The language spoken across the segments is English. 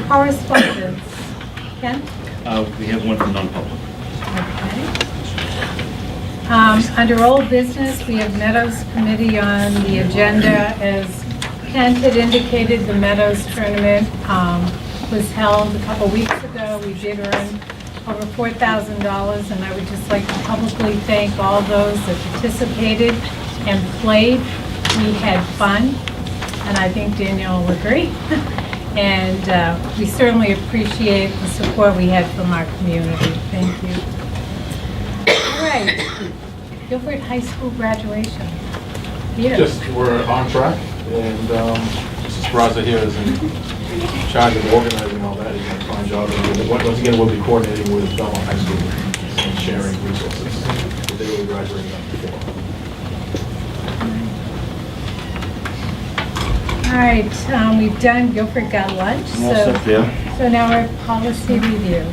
Correspondence. Ken? We have one from non-public. Okay. Under old business, we have Meadows Committee on the agenda. As Kent had indicated, the Meadows tournament was held a couple weeks ago. We did earn over $4,000, and I would just like to publicly thank all those that participated and played. We had fun, and I think Danielle will agree. And we certainly appreciate the support we had from our community. Thank you. All right, Guilford High School graduation. Peter. Just, we're on track, and Mrs. Braza here is in charge of organizing all that. He's doing a fine job. And once again, we'll be coordinating with Belmont High School and sharing resources. They will be graduating up before. All right, we've done Guilford got lunch, All set there. so now we're at policy review.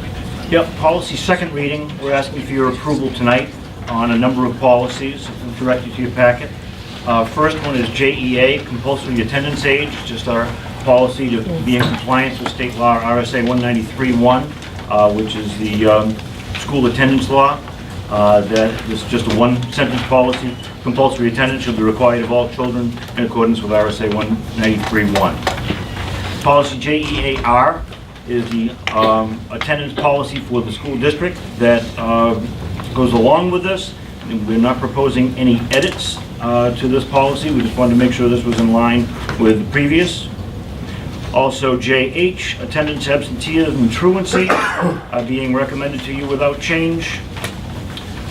Yep, policy second reading. We're asking for your approval tonight on a number of policies directed to your packet. First one is JEA, compulsory attendance age, just our policy to be in compliance with state law RSA 193.1, which is the school attendance law. That is just a one-sentence policy. Compulsory attendance shall be required of all children in accordance with RSA 193.1. Policy JEAR is the attendance policy for the school district that goes along with this. We're not proposing any edits to this policy. We just wanted to make sure this was in line with the previous. Also, JH, attendance, absenteeism, and truancy are being recommended to you without change.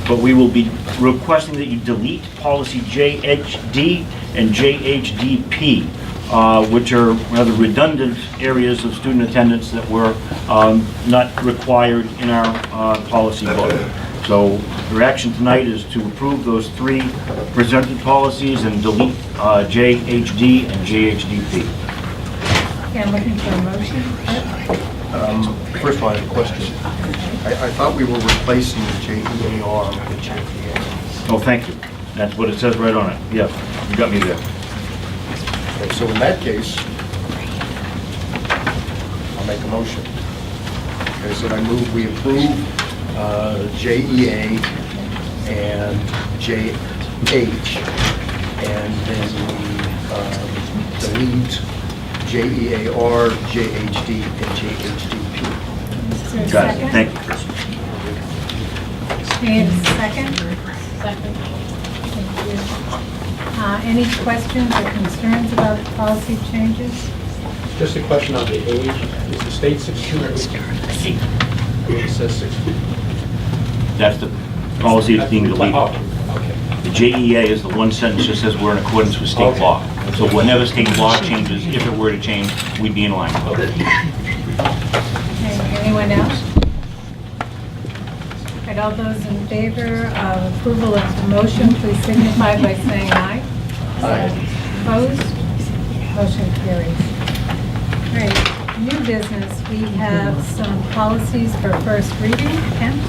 But we will be requesting that you delete policy JHD and JHDP, which are rather redundant areas of student attendance that were not required in our policy book. So your action tonight is to approve those three presented policies and delete JHD and JHDP. Okay, I'm looking for a motion. First of all, I have a question. I thought we were replacing JEAR with JPA. Oh, thank you. That's what it says right on it. Yeah, you got me there. Okay, so in that case, I'll make a motion. Okay, so I move we approve JEA and JH, and then we delete JEAR, JHD, and JHDP. Is there a Got it. second? Thank you, Chris. Need a second? Second. Thank you. Any questions or concerns about the policy changes? Just a question on the age. Is the state 16 or 18? It says 16. That's the policy that's being deleted. Oh, okay. The JEA is the one sentence that says we're in accordance with state law. So whenever state law changes, if it were to change, we'd be in line with it. Okay, anyone else? All right, all those in favor of approval of the motion, please signify by saying aye. Aye. Opposed? Motion carries. All right, new business, we have some policies for first reading. Ken?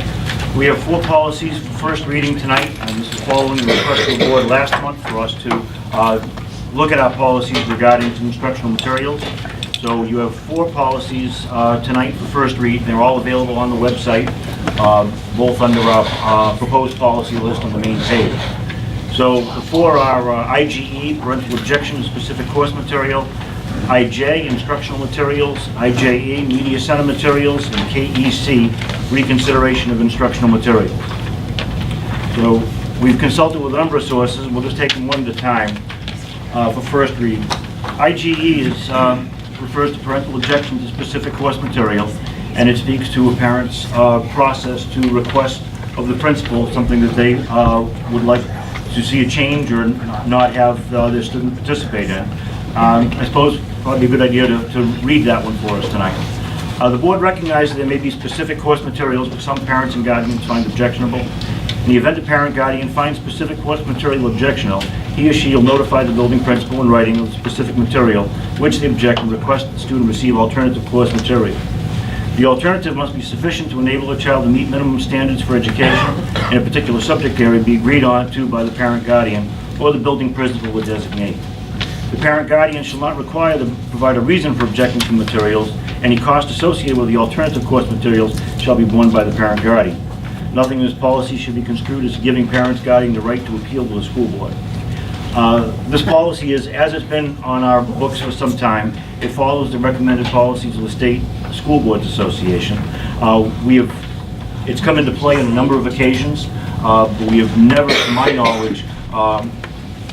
We have four policies for first reading tonight, and this is following the request of the board last month for us to look at our policies regarding instructional materials. So you have four policies tonight for first read. They're all available on the website, both under our proposed policy list on the main page. So the four are IGE, parental objection to specific course material, IJ, instructional materials, IJE, media center materials, and KEC, reconsideration of instructional materials. So we've consulted with a number of sources. We'll just take them one at a time for first read. IGE refers to parental objection to specific course material, and it speaks to a parent's process to request of the principal something that they would like to see a change or not have their student participate in. I suppose probably a good idea to read that one for us tonight. The board recognizes there may be specific course materials which some parents and guardians find objectionable. In the event a parent guardian finds specific course material objectionable, he or she will notify the building principal in writing of the specific material which they object and request that the student receive alternative course material. The alternative must be sufficient to enable a child to meet minimum standards for education in a particular subject area be agreed on to by the parent guardian or the building principal or designate. The parent guardian shall not require to provide a reason for objecting to materials Any cost associated with the alternative course materials shall be borne by the parent guardian. Nothing in this policy should be construed as giving parents guardian the right to appeal to the school board. This policy is, as it's been on our books for some time, it follows the recommended policies of the State School Boards Association. It's come into play on a number of occasions, but we have never, to my knowledge,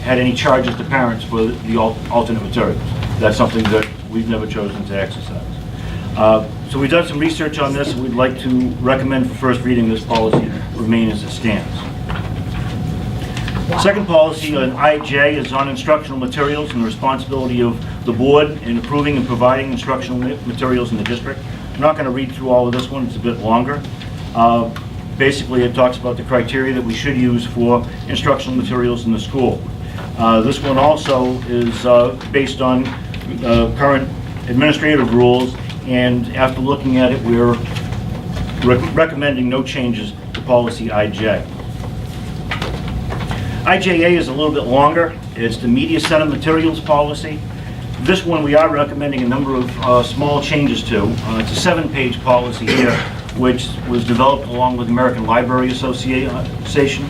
had any charges to parents for the alternate materials. That's something that we've never chosen to exercise. So we've done some research on this, and we'd like to recommend for first reading this policy remain as it stands. Second policy on IJ is on instructional materials and the responsibility of the board in approving and providing instructional materials in the district. I'm not going to read through all of this one, it's a bit longer. Basically, it talks about the criteria that we should use for instructional materials in the school. This one also is based on current administrative rules, and after looking at it, we're recommending no changes to policy IJ. IJA is a little bit longer. It's the media center materials policy. This one we are recommending a number of small changes to. It's a 7-page policy here, which was developed along with the American Library Association.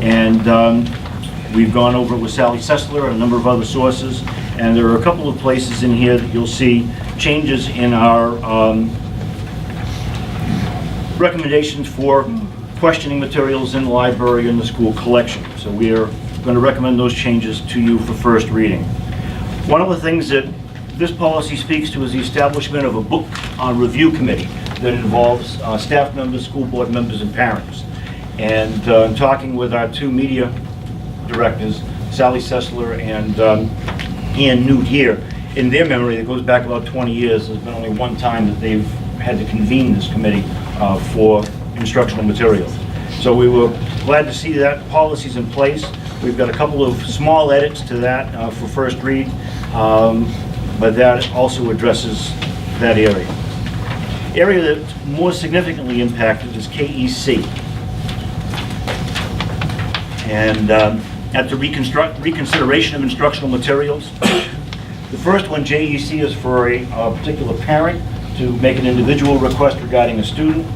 And we've gone over it with Sally Sessler and a number of other sources. And there are a couple of places in here that you'll see changes in our recommendations for questioning materials in the library and the school collection. So we are going to recommend those changes to you for first reading. One of the things that this policy speaks to is the establishment of a book review committee that involves staff members, school board members, and parents. And in talking with our two media directors, Sally Sessler and Ian Newt here, in their memory, it goes back about 20 years, there's been only one time that they've had to convene this committee for instructional materials. So we were glad to see that policy's in place. We've got a couple of small edits to that for first read, but that also addresses that area. Area that's more significantly impacted is KEC. And at the reconsideration of instructional materials, the first one, JEC, is for a particular parent to make an individual request regarding a student.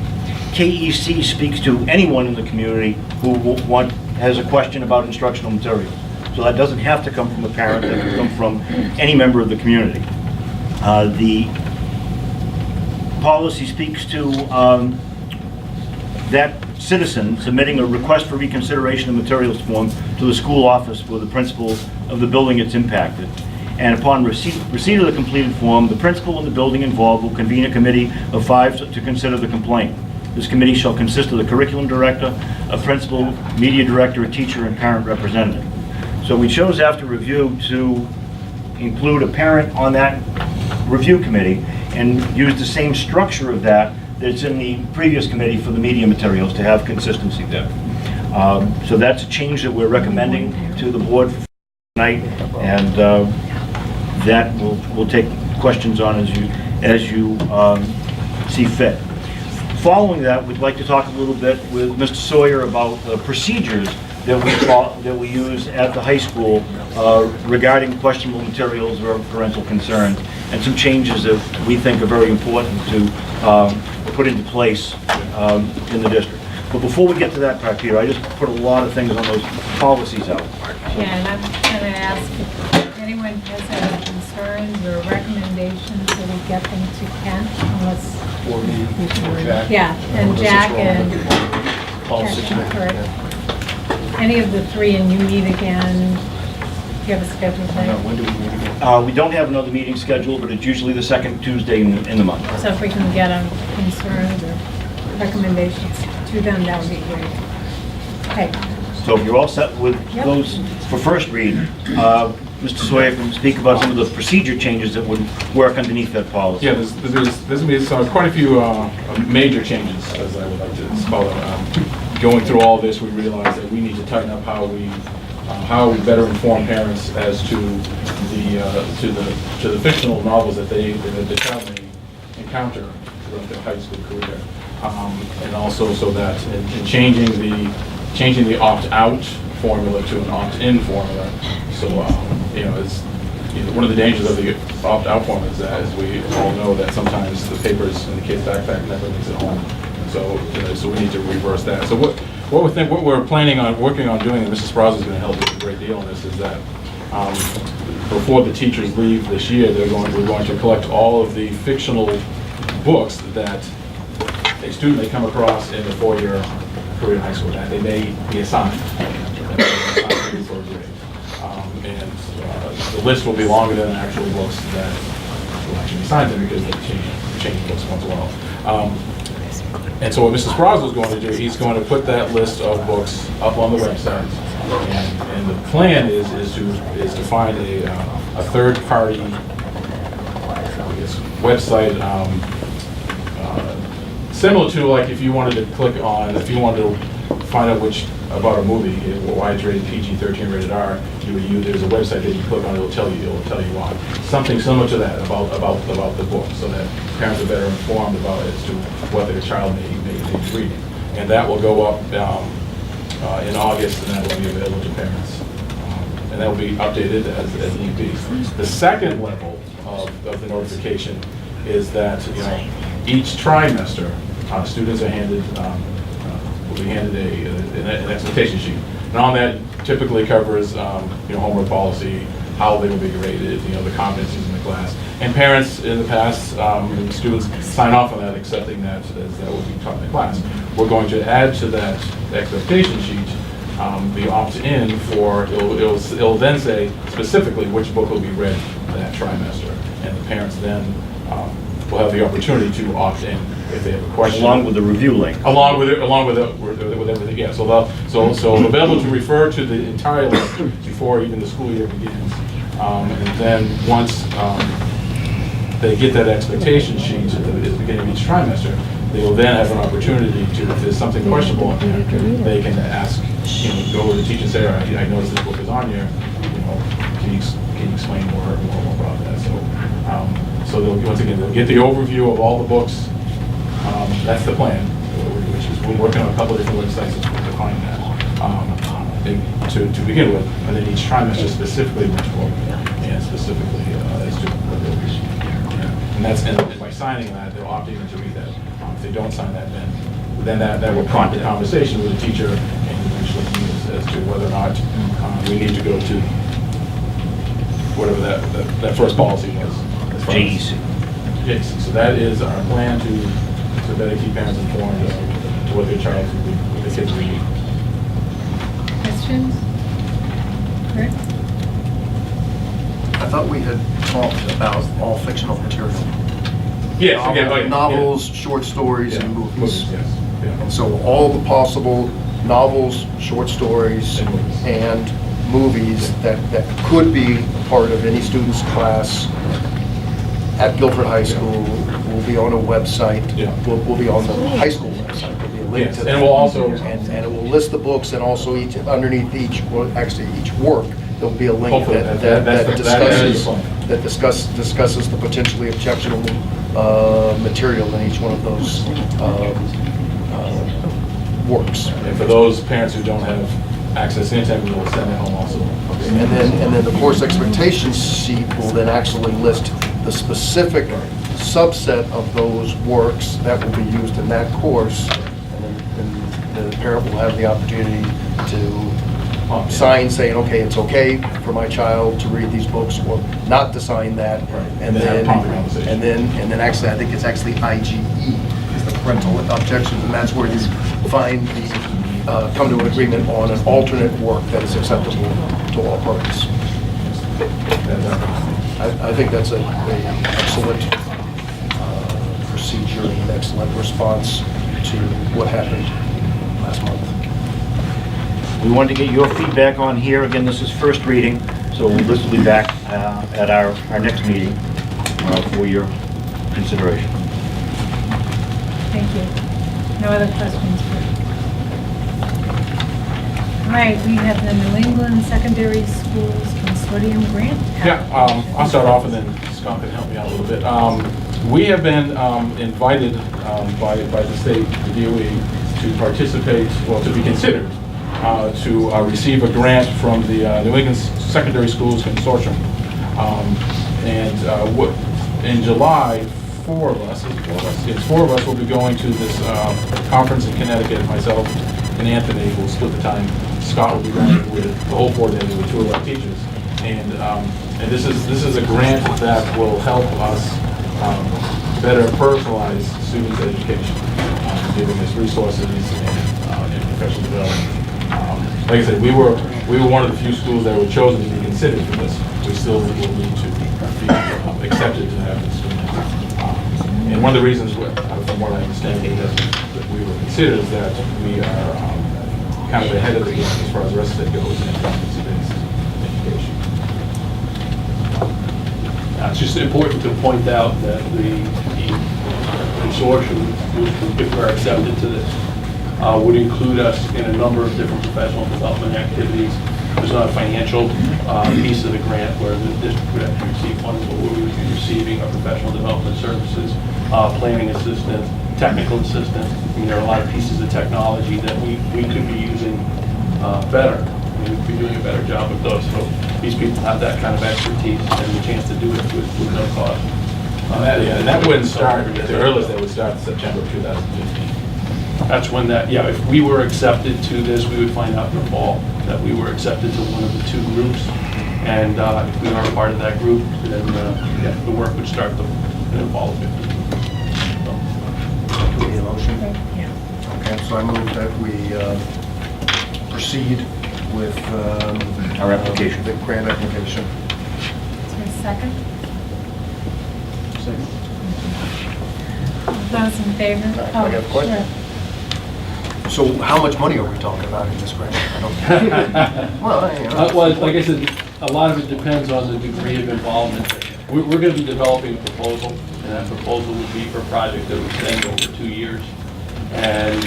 KEC speaks to anyone in the community who has a question about instructional materials. So that doesn't have to come from a parent, that can come from any member of the community. The policy speaks to that citizen submitting a request for reconsideration of materials form to the school office for the principal of the building it's impacted. And upon receipt of the completed form, the principal and the building involved will convene a committee of 5 to consider the complaint. This committee shall consist of the curriculum director, a principal, media director, a teacher, and parent representative. So we chose after review to include a parent on that review committee and use the same structure of that's in the previous committee for the media materials to have consistency there. So that's a change that we're recommending to the board for tonight, and that we'll take questions on as you see fit. Following that, we'd like to talk a little bit with Mr. Sawyer about the procedures that we use at the high school regarding questionable materials or parental concerns, and some changes that we think are very important to put into place in the district. But before we get to that part, Peter, I just put a lot of things on those policies out. Yeah, and I'm going to ask if anyone has any concerns or recommendations that we get them to Kent, unless... For me, Jack. Yeah, and Jack and... Policy. Correct. Any of the three, and you meet again, do you have a schedule there? When do we meet again? We don't have another meeting scheduled, but it's usually the second Tuesday in the month. So if we can get them concerns or recommendations to them, that would be great. Okay. So if you're all set with Yep. those for first read, Mr. Sawyer can speak about some of the procedure changes that would work underneath that policy. Yeah, there's going to be quite a few major changes, as I would like to call them. Going through all this, we realized that we need to tighten up how we better inform parents as to the fictional novels that the child may encounter throughout their high school career, and also so that in changing the opt-out formula to an opt-in formula. So one of the dangers of the opt-out form is that, as we all know, that sometimes the papers in the kid's backpack never makes it home. So, so we need to reverse that. So what we're planning on working on doing, and Mrs. Sprouse is going to help us a great deal on this, is that before the teachers leave this year, we're going to collect all of the fictional books that a student may come across in the 4-year career in high school that they may be assigned. And the list will be longer than the actual books that will actually be assigned them, because they change books once in a while. And so what Mrs. Sprouse is going to do, he's going to put that list of books up on the website. And the plan is to find a third-party, website similar to, like, if you wanted to find out about a movie, why it's rated PG-13, rated R, there's a website that you click on, it'll tell you why. Something similar to that about the book, so that parents are better informed about as to what their child may be reading. And that will go up in August, and that will be available to parents. And that will be updated as need be. The second level of the notification is that, each trimester, students are will be handed an expectation sheet. And on that typically covers, homework policy, how they will be graded, the competencies in the class. And parents in the past, students sign off on that, accepting that as that will be taught in the class. We're going to add to that expectation sheet the opt-in for, it'll then say specifically which book will be read that trimester. And the parents then will have the opportunity to opt in if they have a question. Along with the review link. Along with everything, yeah. So they'll be able to refer to the entire list before even the school year begins. And then once they get that expectation sheet at the beginning of each trimester, they will then have an opportunity to, if there's something questionable in there, they can ask, go to the teacher and say, all right, I noticed this book is on here, can you explain more about that? So they'll get the overview of all the books. That's the plan, which is we're working on a couple of different websites to find that. To begin with, and then each trimester specifically which book, and specifically as to what they'll be. And by signing that, they'll opt in to read that. If they don't sign that, then that will prompt a conversation with the teacher and eventually as to whether or not we need to go to whatever that first policy was. GSB. GSB. So that is our plan to better keep parents informed of what their child will be, what their kids will be. Questions? Rick? I thought we had talked about all fictional material. Yes, again, Novels, short stories, and movies. Yes. Yeah. And so all the possible novels, short stories, and movies that could be part of any student's class at Guilford High School will be on a website. Yeah. Will be on the high school website. There'll be a link to that. And we'll also and it will list the books, and also underneath each work, there'll be a link Hopefully that discusses the potentially objectionable material in each one of those works. And for those parents who don't have access to internet, we will send that home also. And then the course expectations sheet will then actually list the specific subset of those works that will be used in that course. And then the parent will have the opportunity to sign saying, okay, it's okay for my child to read these books, or not to sign that. Right. And then actually, I think it's actually IGE, is the parental objections, and that's where you find come to an agreement on an alternate work that is acceptable to all parties. I think that's an excellent procedure and an excellent response to what happened last month. We wanted to get your feedback on here. Again, this is first reading, so this will be back at our next meeting for your consideration. Thank you. No other questions? All right, we have the New England Secondary Schools Consortium Grant. Yeah, I'll start off and then Scott can help me out a little bit. We have been invited by the state, the DOE, to participate, well, to be considered to receive a grant from the New England Secondary Schools Consortium. In July, four of us will be going to this conference in Connecticut. Myself and Anthony will split the time. Scott will be running with the whole 4 days with 2 of our teachers. And this is a grant that will help us better personalize students' education, giving us resources and professional development. Like I said, we were one of the few schools that were chosen to be considered for this. We still will need to be accepted to have this grant. And one of the reasons, from what I understand, that we were considered is that we are kind of ahead of the game as far as the rest of it goes in competency-based education. It's just important to point out that the consortium, if we're accepted to this, would include us in a number of different professional development activities. There's not a financial piece of the grant where the district would actually receive funds, but we would be receiving our professional development services, planning assistance, technical assistance. I mean, there are a lot of pieces of technology that we could be using better. I mean, we could be doing a better job with those. So these people have that kind of expertise and the chance to do it with no cost. And that wouldn't start, the earliest that would start September 2015. That's when that, yeah, if we were accepted to this, we would find out in the fall that we were accepted to one of the 2 groups. And if we are a part of that group, then yeah, the work would start in the fall of 15. Do we need a motion? Yeah. Okay, so I move that we proceed with Our application. the grant application. Is there a second? Second. Those in favor? I got a question. Sure. So how much money are we talking about in this grant? I don't- Well, you know. Well, like I said, a lot of it depends on the degree of involvement. We're going to be developing a proposal, and that proposal would be for a project that would extend over 2 years. And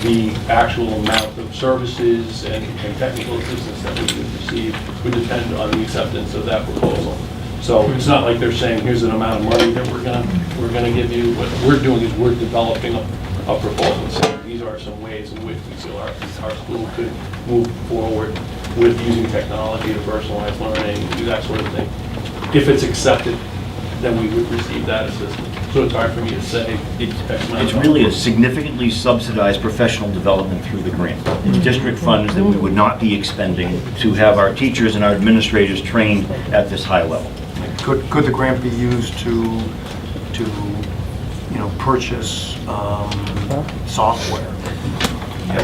the actual amount of services and technical assistance that we would receive would depend on the acceptance of that proposal. So it's not like they're saying, here's an amount of money that we're gonna give you. What we're doing is we're developing a proposal. So these are some ways in which we feel our school could move forward with using technology to personalize learning, do that sort of thing. If it's accepted, then we would receive that assistance. So it's hard for me to say. It's really a significantly subsidized professional development through the grant. It's district funds that we would not be expending to have our teachers and our administrators trained at this high level. Could the grant be used to purchase software?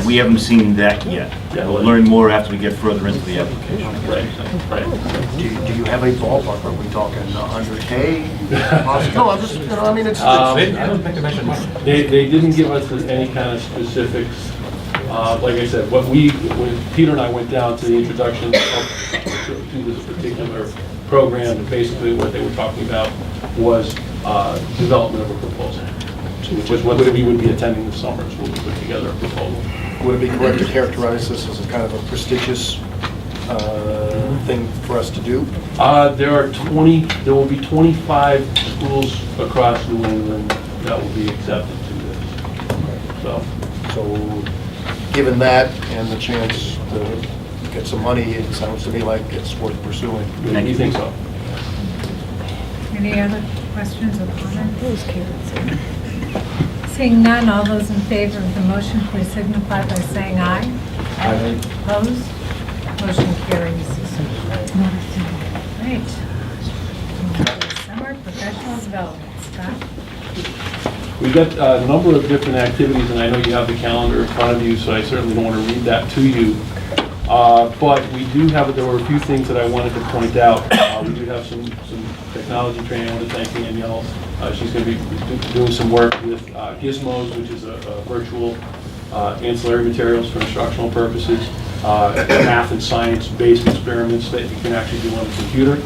We haven't seen that yet. We'll learn more after we get further into the application. Right. Do you have a ballpark? Are we talking 100K? No, I'm just, I mean, it's... I don't think they mentioned money. They didn't give us any kind of specifics. Like I said, when Peter and I went down to the introduction to this particular program, and basically what they were talking about was development of a proposal, which is what we would be attending this summer, so we'll put together a proposal. Would it be correct to characterize this as a kind of a prestigious thing for us to do? There will be 25 schools across New England that will be accepted to this. So, given that and the chance to get some money, it sounds to me like it's worth pursuing. You think so? Any other questions or comments? Seeing none, all those in favor of the motion, please signify by saying aye. Aye. Opposed? Motion carries. Great. Summer professional development. Scott? We've got a number of different activities, and I know you have the calendar in front of you, so I certainly don't want to read that to you. But we do have, there were a few things that I wanted to point out. We do have some technology training. I want to thank Danielle. She's going to be doing some work with Gizmos, which is a virtual ancillary materials for instructional purposes, math and science-based experiments that you can actually do on the computer.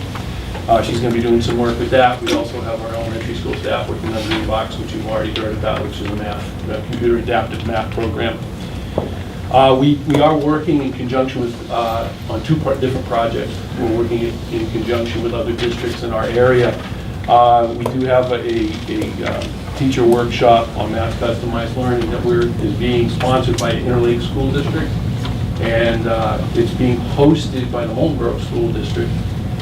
She's going to be doing some work with that. We also have our elementary school staff working on the box, which you've already heard about, which is a computer adaptive math program. We are working in conjunction with, on different projects. We're working in conjunction with other districts in our area. We do have a teacher workshop on math customized learning that is being sponsored by Interlake School District. And it's being hosted by the Molten Grove School District.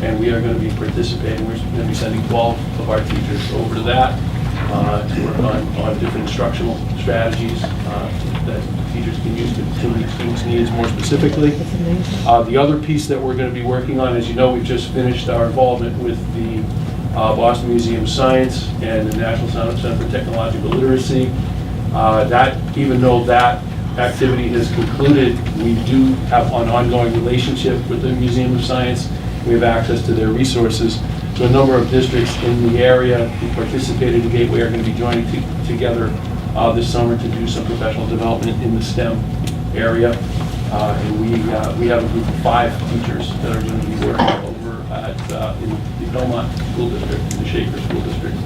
and we are going to be participating. We're going to be sending 12 of our teachers over to that to work on different instructional strategies that teachers can use to meet students' needs more specifically. The other piece that we're going to be working on, as you know, we've just finished our involvement with the Boston Museum of Science and the National Center for Technological Literacy. Even though that activity has concluded, we do have an ongoing relationship with the Museum of Science. We have access to their resources. So a number of districts in the area who participated in Gateway are going to be joining together this summer to do some professional development in the STEM area. And we have a group of 5 teachers that are going to be working over in the Belmont School District, in the Shaker School District,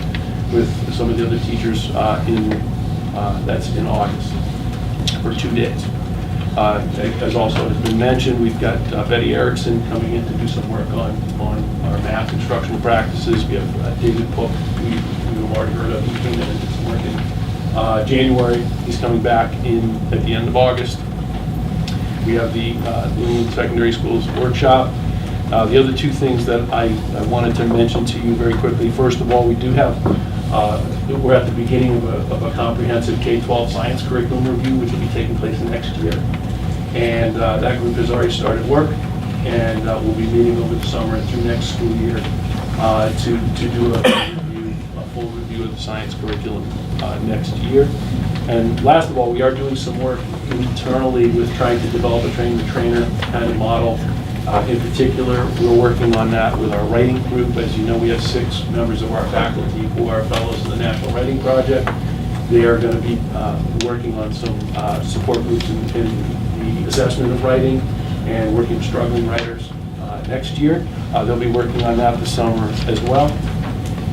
with some of the other teachers that's in August for 2 days. As also has been mentioned, we've got Betty Erickson coming in to do some work on our math instructional practices. We have David Pook, who you've already heard of, who came in and did some work in January. He's coming back in at the end of August. We have the New England Secondary Schools workshop. The other 2 things that I wanted to mention to you very quickly. First of all, we do have, we're at the beginning of a comprehensive K-12 science curriculum review, which will be taking place next year. And that group has already started work, and we'll be meeting over the summer and through next school year to do a full review of the science curriculum next year. And last of all, we are doing some work internally with trying to develop a train-the-trainer kind of model. In particular, we're working on that with our writing group. As you know, we have 6 members of our faculty who are fellows in the National Writing Project. They are going to be working on some support groups in the assessment of writing and working with struggling writers next year. They'll be working on that this summer as well.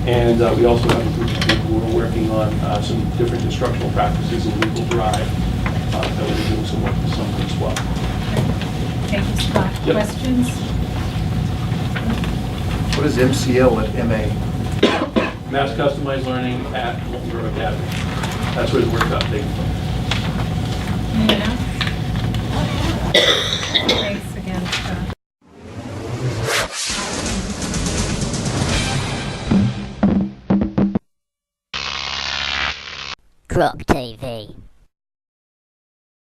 And we also have a group of people who are working on some different instructional practices in legal drive that will be doing some work this summer as well. Thank you, Scott. Yep. Questions? What is MCL at MA? Mass Customized Learning at Molten Grove Academy. That's where the workshop takes place. Anyone else? Thanks again, Scott. Croc TV.